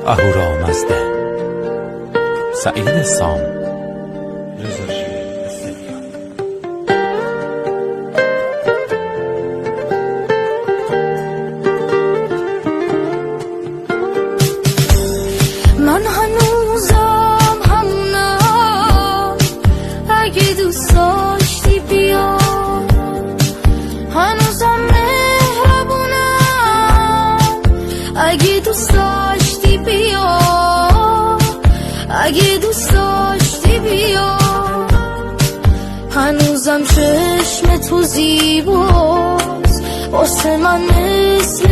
اهورامزدا، سعید سام، من هنوزم همونم، اگه دوست داشتی بیا. هنوزم مهربونم، اگه دوست داشتی بیا. اگه دوست داشتی بیا. هنوزم چشم تو زیباست واسه من مثل